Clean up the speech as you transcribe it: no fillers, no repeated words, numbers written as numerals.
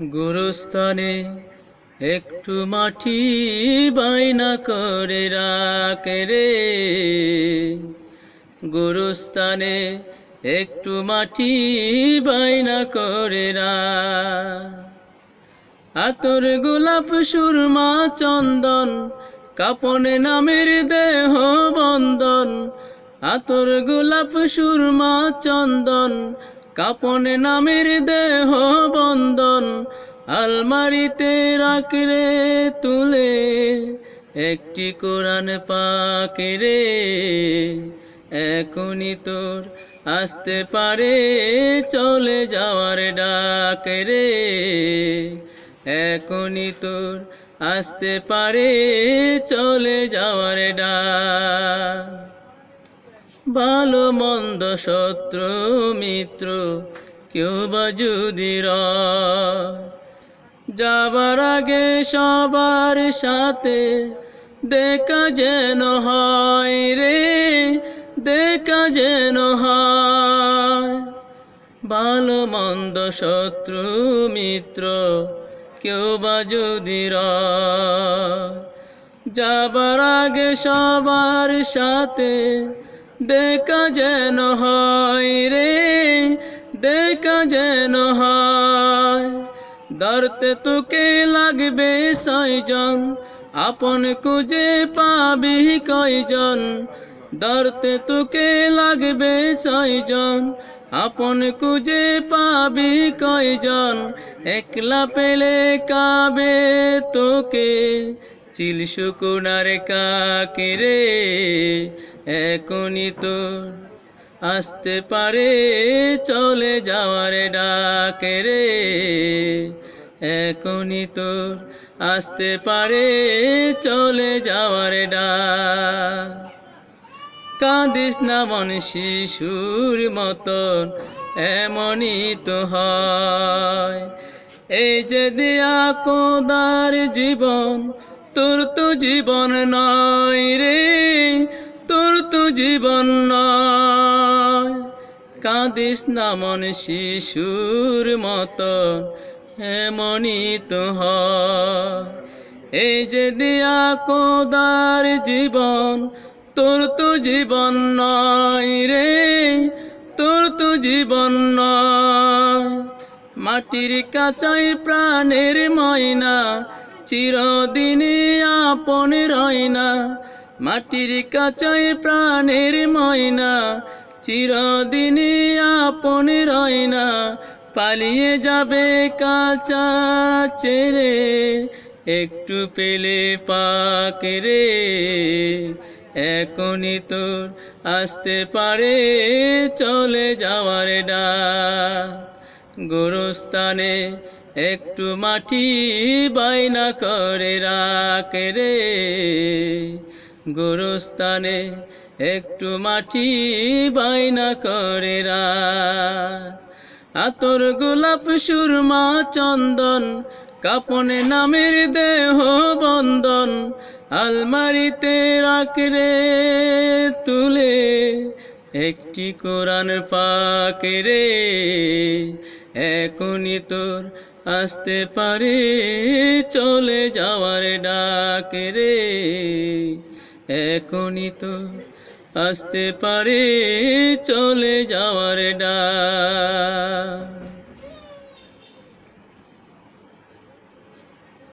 গুরুস্থানে একটু মাটি বাইনা করে রাখে রে, গুরুস্থানে একটু মাটি বাইনা করে রাখ। আতর গোলাপ সুরমা চন্দন কাপনে নামের দেহ বন্দন, আতর গোলাপ সুরমা চন্দন কাপনে নামের দেহ বন্দন, আলমারিতে রাখরে তুলে একটি কোরআন পাক রে। এখনই তোর আসতে পারে চলে যাওয়ার ডাক রে, এখনই তোর আসতে পারে চলে যাওয়ার ডাক। ভালো মন্দ শত্রু মিত্র কেউ বা যদি রয়, যাবার আগে সবার সাথে দেখা যেন হয় রে, দেখা যেন হয়। ভালো মন্দ শত্রু মিত্র কেউ বা যদি রয়, যাবার আগে সবার সাথে দেখা যেন হয় রে, দেখা যেন হয়। ধরতে তোকে লাগবে ছয়জন, আপন খুঁজে পাবি কয়জন। ধরতে তোকে লাগবে ছয়জন, আপন খুঁজে পাবি কয়জন। একলা পেলে কাবে তোকে চিল শুকুনার কাকে রে। এখনই তোর আসতে পারে চলে যাওয়ার ডাক রে, এখনই তোর আসতে পারে চলে যাওয়ার ডাক। কাঁদিস না মন শিশুর মতন, এমনই তো হয়। এই যে দেয়া খোদার জীবন, তোর তো জীবন নয় রে, তোর তো জীবন নয়। কাঁদিস না মন শিশুর মতন, এমনই তো হয়। এই যে দেয়া খোদার জীবন, তোর তো জীবন নয় রে, তোর তো জীবন নয়। মাটির কাঁচাই প্রাণের ময়না চিরদিনে আপন রয় না, মাটির কাঁচাই প্রাণের ময়না চিরদিনে আপন রয় না। পালিয়ে যাবে কাঁচা ছেড়ে একটু পেলে পাক রে, এখনই তোর আসতে পারে চলে যাওয়ার ডাক। গুরুস্থানে একটু মাটি বাইনা করে রাখে রে, গুরুস্থানে একটু মাটি বাইনা করে রাখ। আতর গোলাপ সুরমা চন্দন কাপনে নামের দেহ বন্দন, আলমারিতে রাখরে তুলে একটি কোরআন পাক রে। এখনই তোর আসতে পারে চলে যাওয়ার ডাক রে, এখনই তোর আসতে পারে চলে যাওয়ার ডাক।